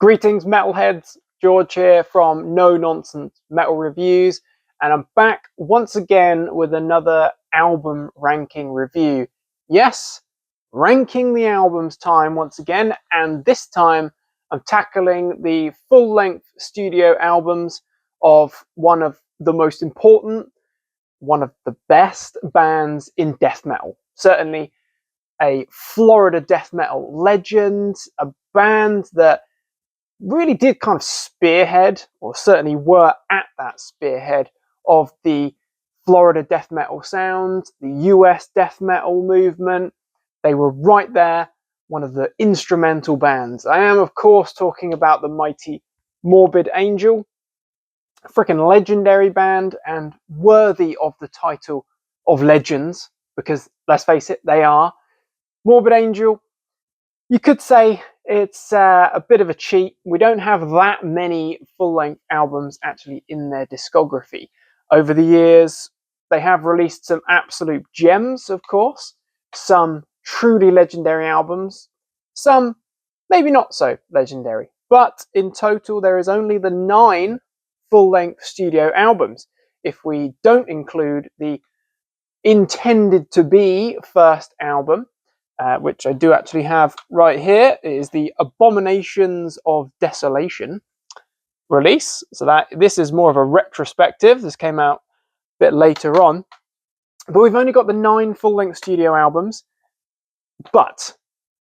Greetings, metalheads. George here from No Nonsense Metal Reviews, and I'm back once again with another album ranking review. Yes, ranking the albums time once again, and this time I'm tackling the full-length studio albums of one of the most important, one of the best bands in death metal. Certainly a Florida death metal legend, a band that really did kind of spearhead, or certainly were at that spearhead of the Florida death metal sound, the US death metal movement. They were right there, one of the instrumental bands. I am, of course, talking about the mighty Morbid Angel, a freaking legendary band and worthy of the title of legends, because let's face it, they are. Morbid Angel, you could say it's a bit of a cheat. We don't have that many full-length albums actually in their discography. Over the years, they have released some absolute gems, of course, some truly legendary albums, some maybe not so legendary. But in total, there is only the 9 full-length studio albums. If we don't include the intended to be first album, which I do actually have right here. It is the Abominations of Desolation release. So this is more of a retrospective. This came out a bit later on. But we've only got the 9 full-length studio albums. But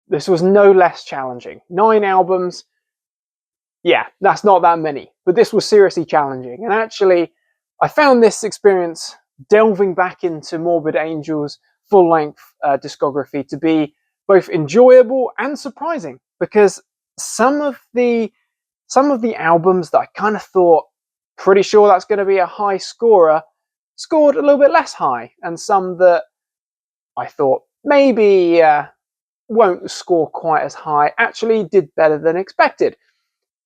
this was no less challenging. 9 albums, yeah, that's not that many. But this was seriously challenging. And actually, I found this experience delving back into Morbid Angel's full-length discography to be both enjoyable and surprising, because some of the albums that I kind of thought pretty sure that's going to be a high scorer scored a little bit less high, and some that I thought maybe won't score quite as high actually did better than expected.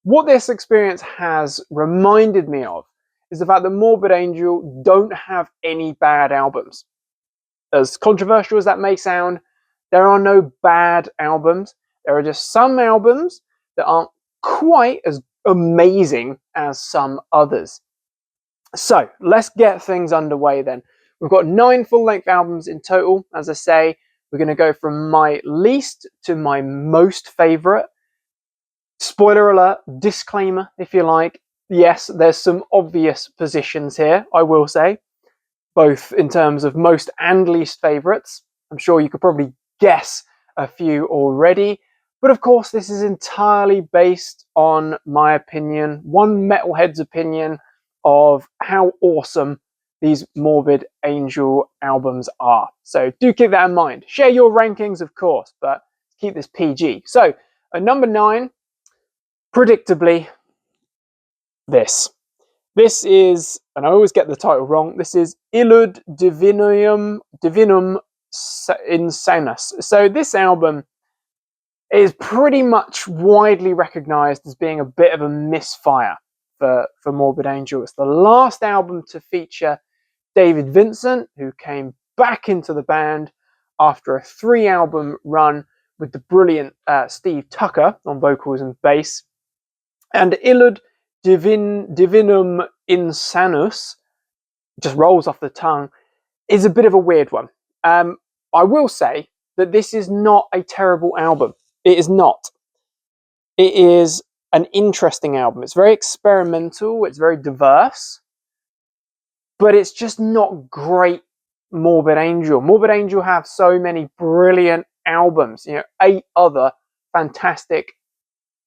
What this experience has reminded me of is the fact that Morbid Angel don't have any bad albums. As controversial as that may sound, there are no bad albums. There are just some albums that aren't quite as amazing as some others. So let's get things underway then. We've got 9 full-length albums in total. As I say, we're going to go from my least to my most favourite. Spoiler alert, disclaimer if you like. Yes, there's some obvious positions here, I will say, both in terms of most and least favourites. I'm sure you could probably guess a few already. But of course, this is entirely based on my opinion, one metalhead's opinion of how awesome these Morbid Angel albums are. So do keep that in mind. Share your rankings, of course, but keep this PG. So at number 9, predictably, this. This is, and I always get the title wrong, this is Illud Divinum Insanus. So this album is pretty much widely recognised as being a bit of a misfire for Morbid Angel. It's the last album to feature David Vincent, who came back into the band after a 3-album run with the brilliant Steve Tucker on vocals and bass. And Illud Divinum Insanus, just rolls off the tongue, is a bit of a weird one. I will say that this is not a terrible album. It is not. It is an interesting album. It's very experimental. It's very diverse. But it's just not great Morbid Angel. Morbid Angel have so many brilliant albums. 8 other fantastic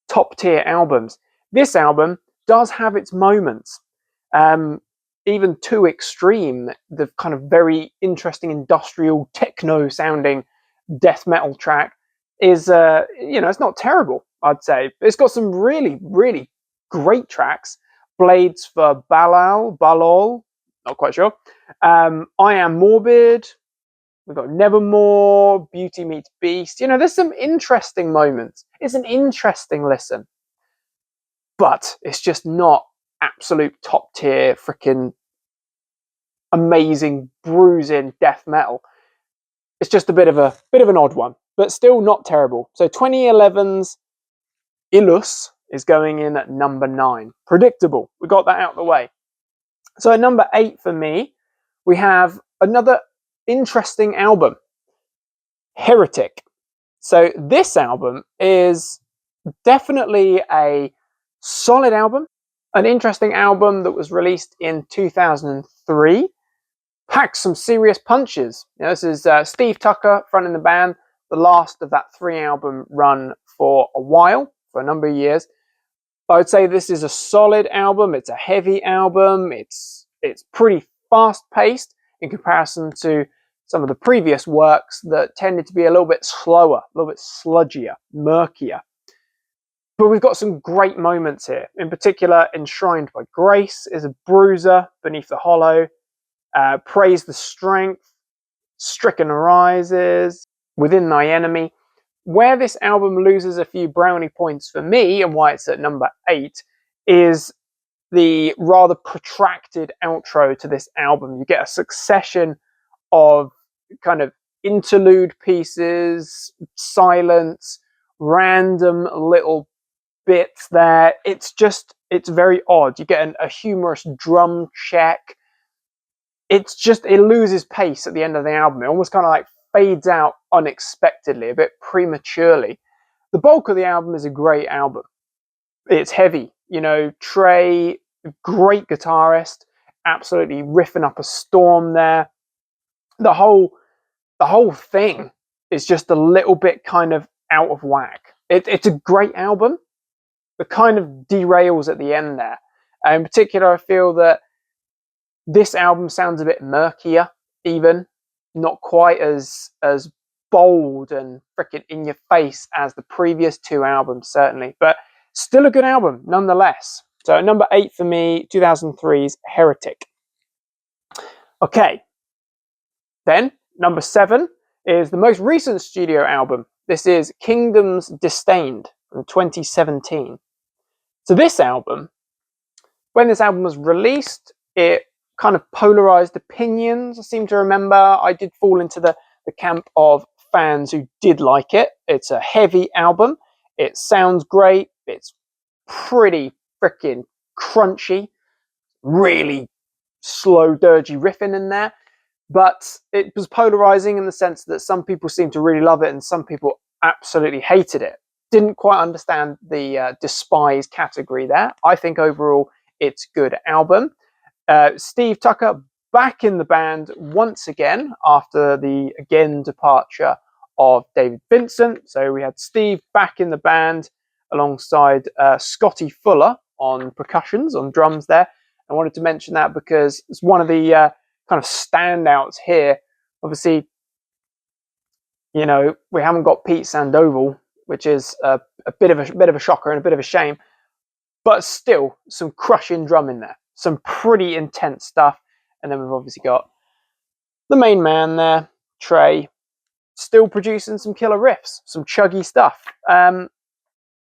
top-tier albums. This album does have its moments, even too extreme. The kind of very interesting industrial techno sounding death metal track is, it's not terrible, I'd say. It's got some really, really great tracks. Blades for Balal, not quite sure. I Am Morbid. We've got Nevermore, Beauty Meets Beast. There's some interesting moments. It's an interesting listen. But it's just not absolute top tier freaking amazing bruising death metal. It's just a bit of an odd one, but still not terrible. So 2011's Illus is going in at number 9. Predictable. We got that out of the way. So at number 8 for me, we have another interesting album, Heretic. So this album is definitely a solid album, an interesting album that was released in 2003. Packs some serious punches. You know, this is Steve Tucker fronting the band, the last of that 3-album run for a while, for a number of years. I would say this is a solid album. It's a heavy album. It's pretty fast-paced in comparison to some of the previous works that tended to be a little bit slower, a little bit sludgier, murkier. But we've got some great moments here. In particular, Enshrined by Grace is a bruiser beneath the hollow. Praise the Strength, Stricken Arises, Within Thy Enemy. Where this album loses a few brownie points for me, and why it's at number 8, is the rather protracted outro to this album. You get a succession of kind of interlude pieces, silence, random little bits there. It's very odd. You get a humorous drum check. It loses pace at the end of the album. It almost kind of like fades out unexpectedly, a bit prematurely. The bulk of the album is a great album. It's heavy. You know, Trey, great guitarist, absolutely riffing up a storm there. The whole thing is just a little bit kind of out of whack. It's a great album, but kind of derails at the end there. In particular, I feel that this album sounds a bit murkier, even not quite as bold and freaking in your face as the previous 2 albums, certainly, but still a good album nonetheless. So number 8 for me, 2003's Heretic. Okay, then number 7 is the most recent studio album. This is Kingdoms Disdained from 2017. So this album, when this album was released, it kind of polarized opinions. I seem to remember I did fall into the camp of fans who did like it. It's a heavy album. It sounds great. It's pretty freaking crunchy, really slow, dirgy riffing in there. But it was polarizing in the sense that some people seemed to really love it and some people absolutely hated it. Didn't quite understand the despise category there. I think overall it's a good album. Steve Tucker back in the band once again after the departure of David Vincent. So we had Steve back in the band alongside Scotty Fuller on percussions, on drums there. I wanted to mention that because it's one of the kind of standouts here. Obviously, you know, we haven't got Pete Sandoval, which is a bit of a shocker and a bit of a shame, but still some crushing drum in there, some pretty intense stuff. And then we've obviously got the main man there, Trey, still producing some killer riffs, some chuggy stuff.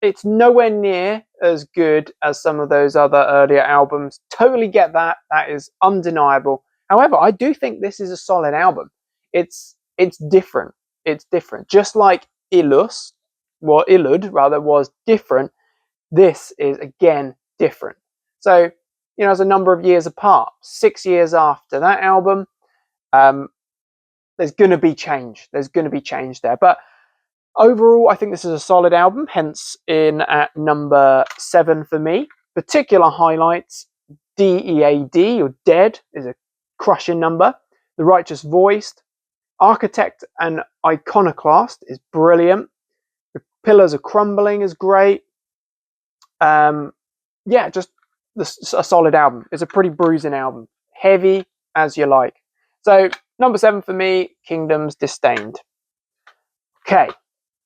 It's nowhere near as good as some of those other earlier albums. Totally get that. That is undeniable. However, I do think this is a solid album. It's different. It's different. Just like Illud was different, this is again different. So, you know, it's a number of years apart. 6 years after that album, there's going to be change. There's going to be change there. But overall, I think this is a solid album, hence in at number 7 for me. Particular highlights, DEAD, or Dead, is a crushing number. The Righteous Voiced, Architect and Iconoclast is brilliant. The Pillars Are Crumbling is great. Yeah, just a solid album. It's a pretty bruising album. Heavy as you like. So, number 7 for me, Kingdoms Disdained. Okay,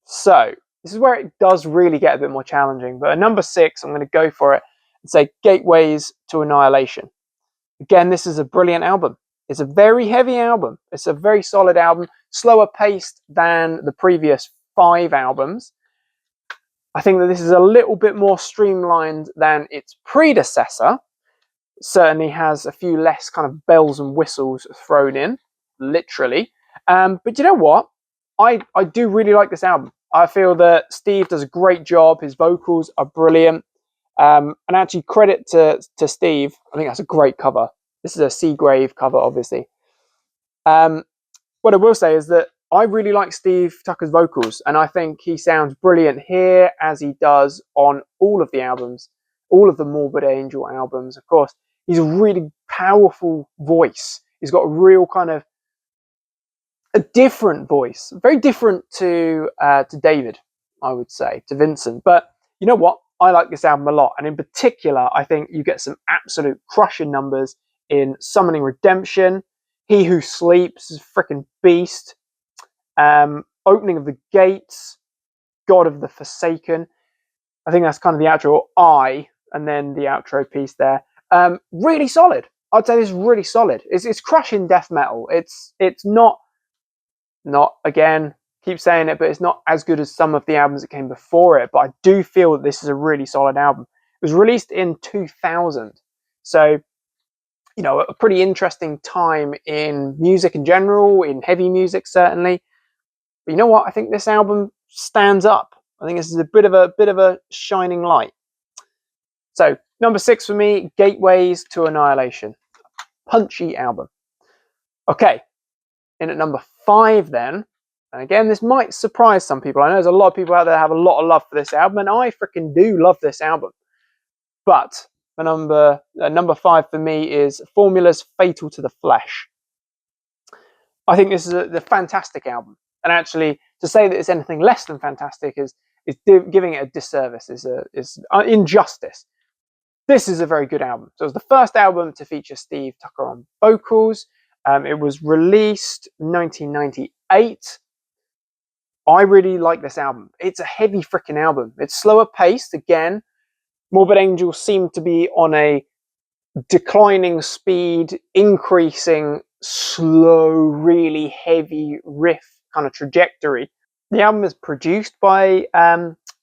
so this is where it does really get a bit more challenging. But at number 6, I'm going to go for it and say Gateways to Annihilation. Again, this is a brilliant album. It's a very heavy album. It's a very solid album, slower paced than the previous 5 albums. I think that this is a little bit more streamlined than its predecessor. It certainly has a few less kind of bells and whistles thrown in, literally. But you know what? I do really like this album. I feel that Steve does a great job. His vocals are brilliant. And actually, credit to Steve. I think that's a great cover. This is a Seagrave cover, obviously. What I will say is that I really like Steve Tucker's vocals, and I think he sounds brilliant here as he does on all of the albums, all of the Morbid Angel albums. Of course, he's a really powerful voice. He's got a real kind of a different voice, very different to David, I would say, to Vincent. But you know what? I like this album a lot, and in particular, I think you get some absolute crushing numbers in Summoning Redemption. He Who Sleeps is a freaking beast. Opening of the Gates, God of the Forsaken. I think that's kind of the outro, and then the outro piece there. Really solid. I'd say this is really solid. It's crushing death metal. It's not again, keep saying it, but it's not as good as some of the albums that came before it. But I do feel that this is a really solid album. It was released in 2000, so you know, a pretty interesting time in music in general, in heavy music certainly. But you know what? I think this album stands up. I think this is a bit of a shining light. So number 6 for me, Gateways to Annihilation. Punchy album. Okay, in at number 5 then, and again, this might surprise some people. I know there's a lot of people out there that have a lot of love for this album, and I freaking do love this album. But number 5 for me is Formula's Fatal to the Flesh. I think this is a fantastic album, and actually to say that it's anything less than fantastic is giving it a disservice, is injustice. This is a very good album. So it was the first album to feature Steve Tucker on vocals. It was released 1998. I really like this album. It's a heavy freaking album. It's slower paced again. Morbid Angel seemed to be on a declining speed, increasing, slow, really heavy riff kind of trajectory. The album is produced by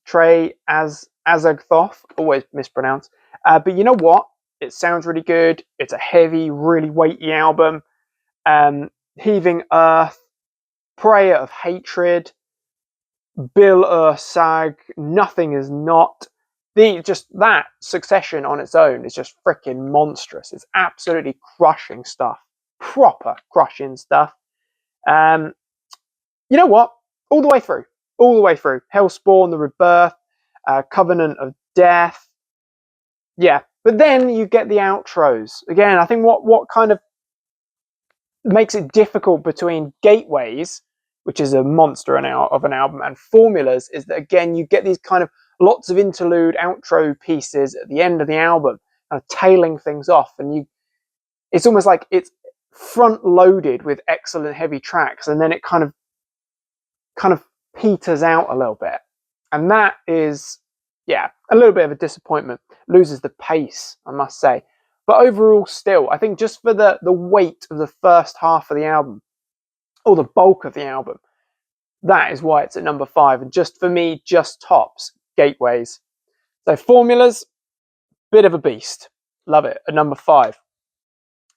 Trey Azagthoth, always mispronounced. But you know what? It sounds really good. It's a heavy, really weighty album. Heaving Earth, Prayer of Hatred, Bil Sag, Nothing Is Not. Just that succession on its own is just freaking monstrous. It's absolutely crushing stuff. Proper crushing stuff. You know what? All the way through. All the way through. Hellspawn, The Rebirth, Covenant of Death. Yeah. But then you get the outros. Again, I think what kind of makes it difficult between Gateways, which is a monster of an album, and Formulas is that, again, you get these kind of lots of interlude outro pieces at the end of the album, kind of tailing things off, and it's almost like it's front loaded with excellent heavy tracks, and then it kind of peters out a little bit, and that is, yeah, a little bit of a disappointment. Loses the pace, I must say. But overall, still, I think just for the weight of the first half of the album, or the bulk of the album, that is why it's at number 5. And just for me, just tops Gateways. So Formulas, bit of a beast. Love it, at number 5.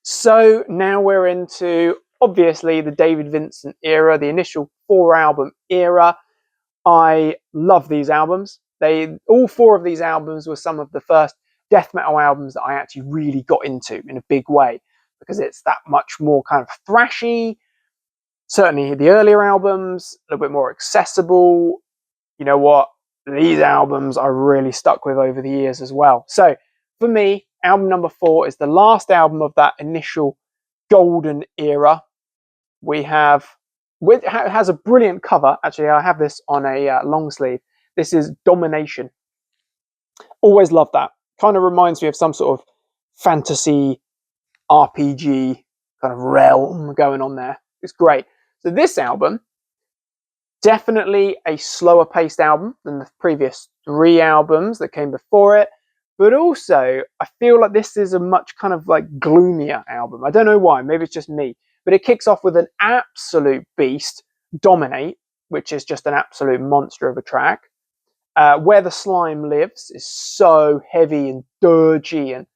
So now we're into, obviously, the David Vincent era, the initial 4-album era. I love these albums. All 4 of these albums were some of the first death metal albums that I actually really got into in a big way, because it's that much more kind of thrashy. Certainly the earlier albums, a little bit more accessible. You know what? These albums I really stuck with over the years as well. So for me, album number 4 is the last album of that initial golden era. It has a brilliant cover. Actually, I have this on a long sleeve. This is Domination. Always loved that. Kind of reminds me of some sort of fantasy RPG kind of realm going on there. It's great. So this album, definitely a slower paced album than the previous 3 albums that came before it. But also, I feel like this is a much kind of like gloomier album. I don't know why, maybe it's just me. But it kicks off with an absolute beast, Dominate, which is just an absolute monster of a track. Where the Slime Lives is so heavy and dirgy and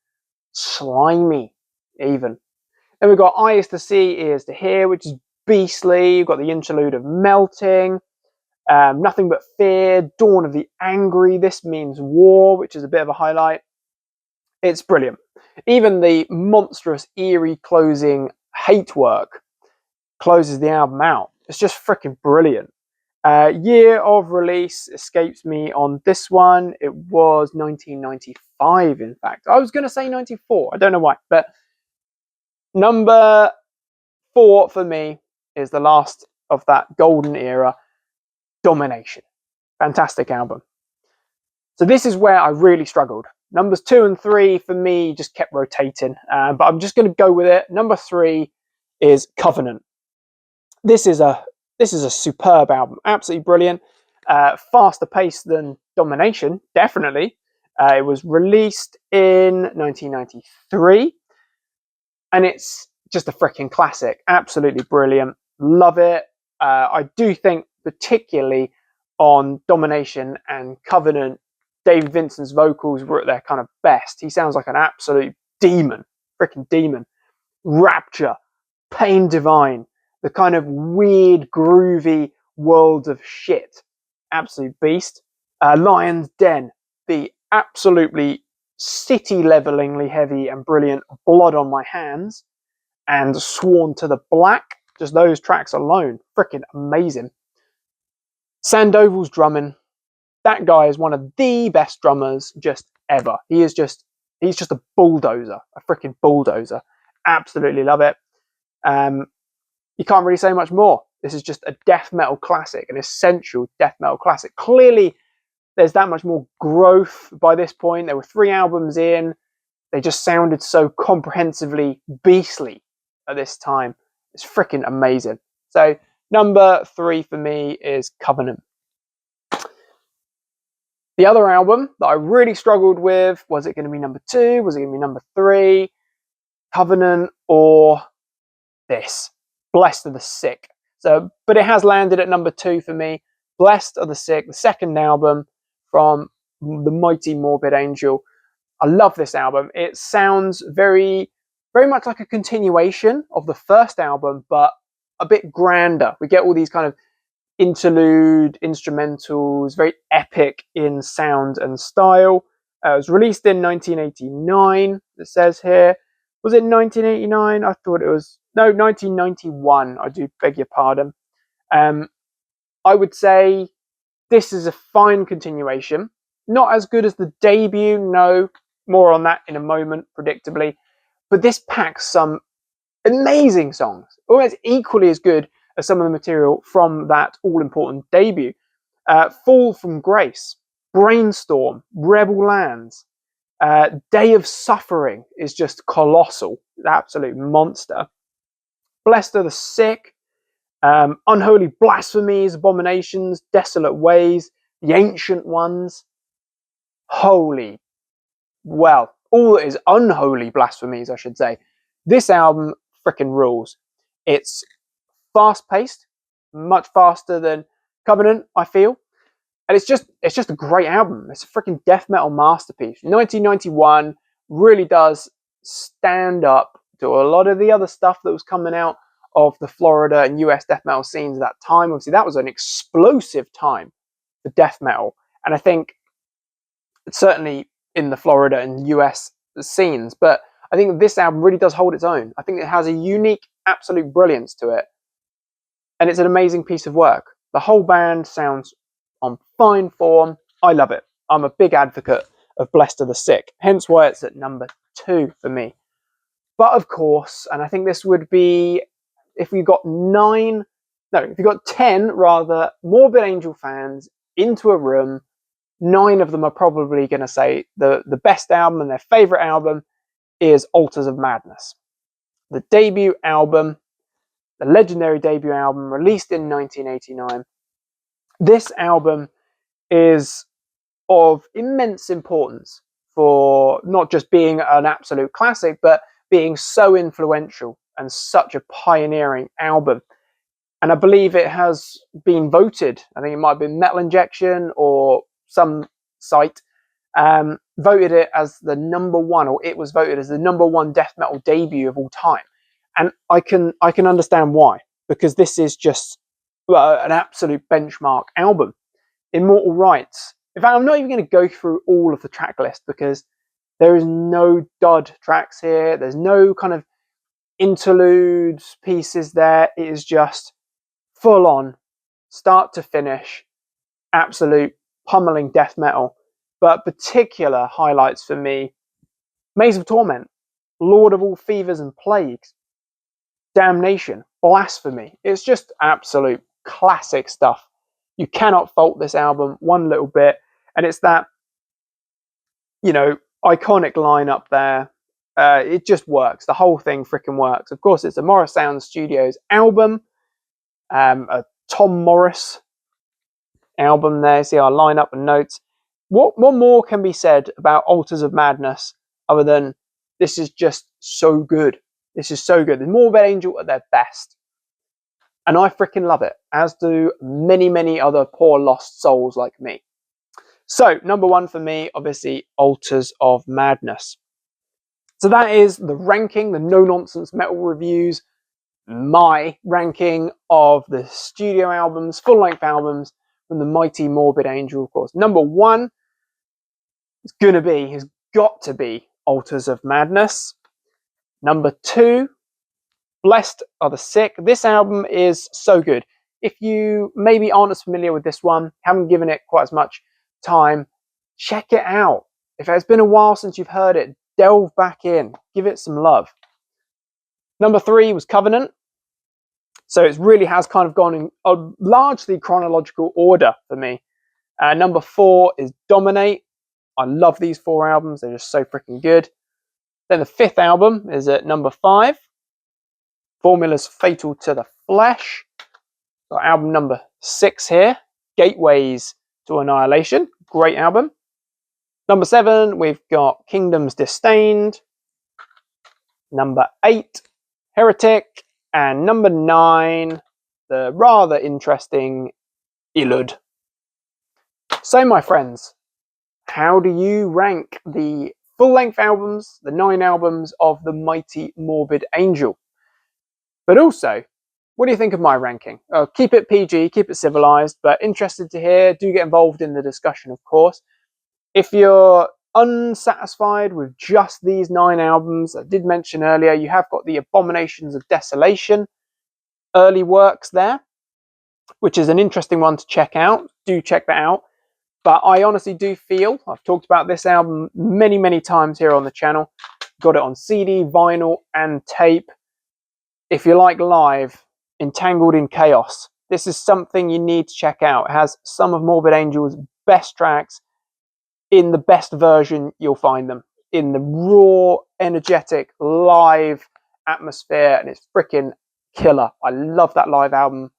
slimy, even. Then we've got Eyes to See, Ears to Hear, which is beastly. You've got the interlude of Melting. Nothing But Fear, Dawn of the Angry, This Means War, which is a bit of a highlight. It's brilliant. Even the monstrous, eerie closing Hate Work closes the album out. It's just freaking brilliant. Year of release escapes me on this one. It was 1995, in fact. I was going to say 94. I don't know why. But number 4 for me is the last of that golden era, Domination. Fantastic album. So this is where I really struggled. Numbers 2 and 3 for me just kept rotating. But I'm just going to go with it. Number 3 is Covenant. This is a superb album, absolutely brilliant. Faster paced than Domination, definitely. It was released in 1993, and it's just a freaking classic. Absolutely brilliant, love it. I do think, particularly on Domination and Covenant, David Vincent's vocals were at their kind of best. He sounds like an absolute demon, freaking demon. Rapture, Pain Divine, the kind of weird, groovy world of shit. Absolute beast. Lion's Den, the absolutely city-levelingly heavy and brilliant Blood on My Hands, and Sworn to the Black. Just those tracks alone, freaking amazing. Sandoval's drumming. That guy is one of the best drummers just ever. He's just a bulldozer, a freaking bulldozer. Absolutely love it. You can't really say much more. This is just a death metal classic, an essential death metal classic. Clearly, there's that much more growth by this point. There were 3 albums in. They just sounded so comprehensively beastly at this time. It's freaking amazing. So number 3 for me is Covenant. The other album that I really struggled with, was it going to be number 2? Was it going to be number 3? Covenant or this? Blessed of the Sick. So, but it has landed at number 2 for me. Blessed of the Sick, the second album from the mighty Morbid Angel. I love this album. It sounds very, very much like a continuation of the first album, but a bit grander. We get all these kind of interlude instrumentals, very epic in sound and style. It was released in 1989, it says here. Was it 1989? I thought it was... No, 1991. I do beg your pardon. I would say this is a fine continuation. Not as good as the debut, no. More on that in a moment, predictably. But this packs some amazing songs. Almost equally as good as some of the material from that all-important debut. Fall from Grace, Brainstorm, Rebel Lands, Day of Suffering is just colossal. Absolute monster. Blessed of the Sick, Unholy Blasphemies, Abominations, Desolate Ways, The Ancient Ones. Holy, well, all that is unholy blasphemies, I should say. This album frickin' rules. It's fast-paced, much faster than Covenant, I feel. And it's just a great album. It's a freaking death metal masterpiece. 1991 really does stand up to a lot of the other stuff that was coming out of the Florida and US death metal scenes at that time. Obviously, that was an explosive time for death metal. And I think certainly in the Florida and US scenes, but I think this album really does hold its own. I think it has a unique, absolute brilliance to it. And it's an amazing piece of work. The whole band sounds on fine form. I love it. I'm a big advocate of Blessed of the Sick, hence why it's at number 2 for me. But of course, and I think this would be, if you got 10 rather, Morbid Angel fans into a room, 9 of them are probably going to say the best album and their favourite album is Altars of Madness. The debut album, the legendary debut album, released in 1989. This album is of immense importance for not just being an absolute classic, but being so influential and such a pioneering album. And I believe it has been voted, I think it might have been Metal Injection or some site, voted it as the number 1, or it was voted as the number 1 death metal debut of all time. And I can understand why, because this is just an absolute benchmark album. Immortal Rights. In fact, I'm not even going to go through all of the track list because there is no dud tracks here. There's no kind of interludes, pieces there. It is just full on, start to finish, absolute pummeling death metal. But particular highlights for me: Maze of Torment, Lord of all Fevers and Plagues, Damnation, Blasphemy. It's just absolute classic stuff. You cannot fault this album one little bit. And it's that, you know, iconic line up there. It just works. The whole thing freaking works. Of course, it's a Morris Sound Studios album, a Tom Morris album there. See our lineup and notes. What more can be said about Altars of Madness other than this is just so good? This is so good. The Morbid Angel at their best. And I freaking love it, as do many, many other poor lost souls like me. So, number one for me, obviously, Altars of Madness. So that is the ranking, the no-nonsense metal reviews, my ranking of the studio albums, full-length albums from the mighty Morbid Angel, of course. Number one has got to be Altars of Madness. Number two, Blessed Are the Sick. This album is so good. If you maybe aren't as familiar with this one, haven't given it quite as much time, check it out. If it's been a while since you've heard it, delve back in, give it some love. Number three was Covenant. So it really has kind of gone in a largely chronological order for me. Number four is Dominate. I love these four albums. They're just so freaking good. Then the fifth album is at number five, Formula's Fatal to the Flesh. Got album number 6 here, Gateways to Annihilation. Great album. Number 7, we've got Kingdoms Disdained. Number 8, Heretic. And number 9, the rather interesting Illud. So, my friends, how do you rank the full-length albums, the 9 albums of the mighty Morbid Angel? But also, what do you think of my ranking? Keep it PG, keep it civilized, but interested to hear. Do get involved in the discussion, of course. If you're unsatisfied with just these 9 albums, I did mention earlier, you have got the Abominations of Desolation early works there, which is an interesting one to check out. Do check that out. But I honestly do feel, I've talked about this album many, many times here on the channel. Got it on CD, vinyl, and tape. If you like live, Entangled in Chaos, this is something you need to check out. It has some of Morbid Angel's best tracks in the best version you'll find them. In the raw, energetic, live atmosphere, and it's freaking killer. I love that live album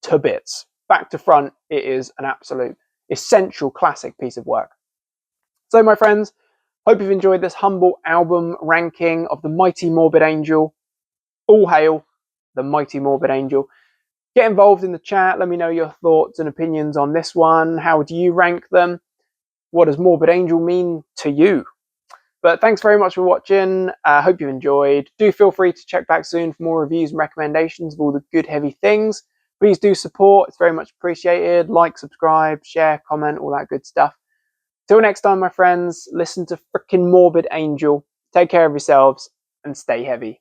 to bits. Back to front, it is an absolute essential classic piece of work. So, my friends, hope you've enjoyed this humble album ranking of the mighty Morbid Angel. All hail the mighty Morbid Angel. Get involved in the chat. Let me know your thoughts and opinions on this one. How do you rank them? What does Morbid Angel mean to you? But thanks very much for watching. I hope you enjoyed. Do feel free to check back soon for more reviews and recommendations of all the good, heavy things. Please do support. It's very much appreciated. Like, subscribe, share, comment, all that good stuff. Till next time, my friends, listen to frickin' Morbid Angel. Take care of yourselves and stay heavy.